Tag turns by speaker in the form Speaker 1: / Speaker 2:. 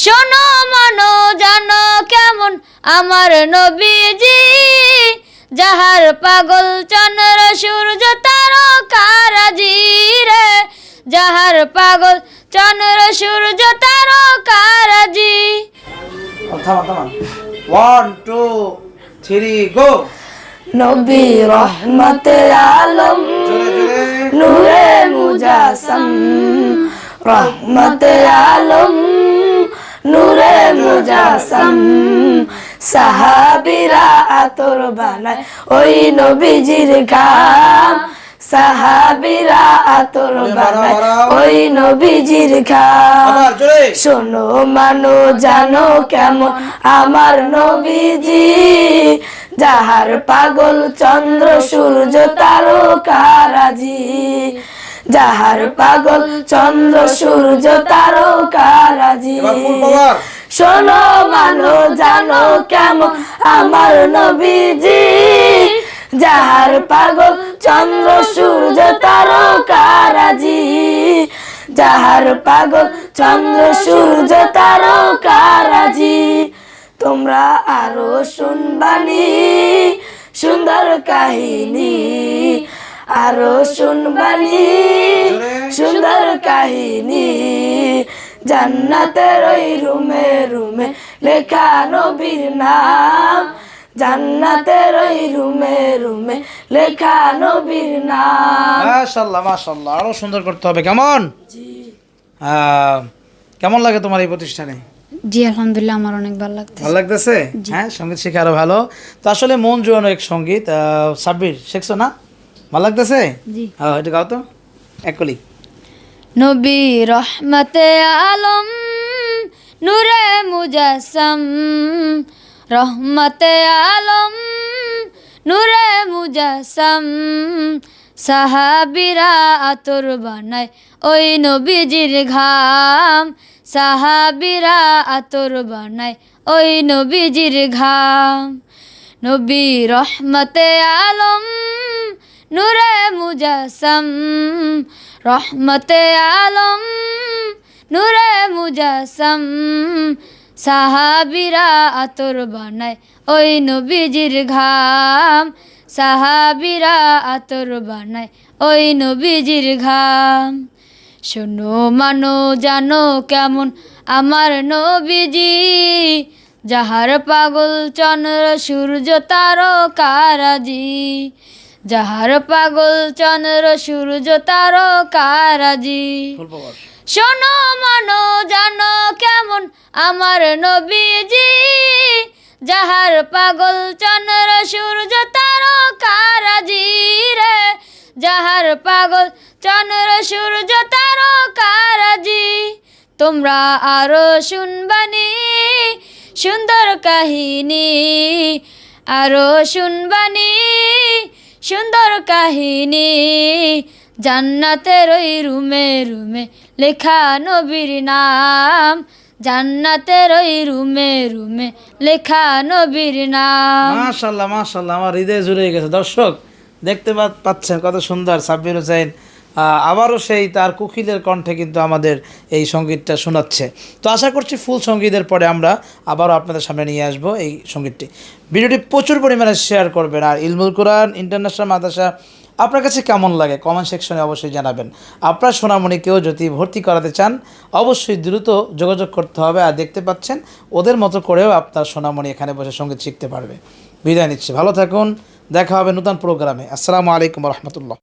Speaker 1: শোনো মানো জানো কেমন আমার নবীজি, যাহার পাগল চন্দ্র সূর্য তারকারাজি রে, যাহার পাগল চন্দ্র সূর্য তারকারাজি।
Speaker 2: থামা থামা, 1 2 3 গো।
Speaker 3: নবী রহমতে আলম, নূরে মুজাসম, রহমতে আলম, নূরে মুজাসম। সাহাবীরা আতর বানায় ওই নবীজির ঘাম, সাহাবীরা আতর বানায় ওই নবীজির ঘাম। শোনো মানো জানো কেমন আমার নবীজি, যাহার পাগল চন্দ্র সূর্য তারকারাজি, যাহার পাগল চন্দ্র সূর্য তারকারাজি। শোনো মানো জানো কেমন আমার নবীজি, যাহার পাগল চন্দ্র সূর্য তারকারাজি, যাহার পাগল চন্দ্র সূর্য তারকারাজি। তোমরা আরো শুনবানি সুন্দর কাহিনী, আরো শুনবানি সুন্দর কাহিনী। জান্নাতের ওই রুমে রুমে লেখা নবীর নাম, জান্নাতের ওই রুমে রুমে লেখা নবীর নাম।
Speaker 2: মাশাআল্লাহ মাশাআল্লাহ, আরো সুন্দর করতে হবে। কেমন কেমন লাগে তোমার এই প্রতিষ্ঠানে?
Speaker 1: জি আলহামদুলিল্লাহ, আমার অনেক ভালো লাগছে।
Speaker 2: ভালো লাগতেছে? হ্যাঁ, সঙ্গীত শিখে আরো ভালো। তো আসলে মন জোয়ানো এক সঙ্গীত। সাব্বির শিখছো না? ভালো লাগতেছে?
Speaker 1: জি।
Speaker 2: হ্যাঁ, এটা গাও তো একলি।
Speaker 1: নবী রহমতে আলম, নূরে মুজাসম, রহমতে আলম, নূরে মুজাসম। সাহাবীরা আতর বানায় ওই নবীজির ঘাম, সাহাবীরা আতর বানায় ওই নবীজির ঘাম। নবী রহমতে আলম, নূরে মুজাসম, রহমতে আলম, নূরে মুজাসম। সাহাবীরা আতর বানায় ওই নবীজির ঘাম, সাহাবীরা আতর বানায় ওই নবীজির ঘাম। শোনো মানো জানো কেমন আমার নবীজি, যাহার পাগল চন্দ্র সূর্য তারকারাজি, যাহার পাগল চন্দ্র সূর্য তারকারাজি। শোনো মানো জানো কেমন আমার নবীজি, যাহার পাগল চন্দ্র সূর্য তারকারাজি রে, যাহার পাগল চন্দ্র সূর্য তারকারাজি। তোমরা আরো শুনবানি সুন্দর কাহিনী, আরো শুনবানি সুন্দর কাহিনী। জান্নাতের ওই রুমে রুমে লেখা নবীর নাম, জান্নাতের ওই রুমে রুমে লেখা নবীর নাম।
Speaker 2: মাশাআল্লাহ মাশাআল্লাহ, আমার হৃদয় জুড়ে গেছে। দর্শক দেখতে পাচ্ছেন কত সুন্দর সাব্বির হোসেন আবারও সেই তার কোকিলের কণ্ঠে কিন্তু আমাদের এই সঙ্গীতটা শোনাচ্ছে। তো আশা করছি ফুল সঙ্গীতের পরে আমরা আবারও আপনাদের সামনে নিয়ে আসবো এই সঙ্গীতটি। ভিডিওটি প্রচুর পরিমাণে শেয়ার করবেন। আর ইলমুল কোরআন ইন্টারন্যাশনাল মাদ্রাসা আপনার কাছে কেমন লাগে কমেন্ট সেকশনে অবশ্যই জানাবেন। আপনার সোনামণিকেও যদি ভর্তি করাতে চান অবশ্যই দ্রুত যোগাযোগ করতে হবে। আর দেখতে পাচ্ছেন ওদের মতো করেও আপনার সোনামণি এখানে বসে সঙ্গীত শিখতে পারবে। বিদায় নিচ্ছি, ভালো থাকুন, দেখা হবে নতুন প্রোগ্রামে। আসসালামু আলাইকুম রহমতুল্লাহ।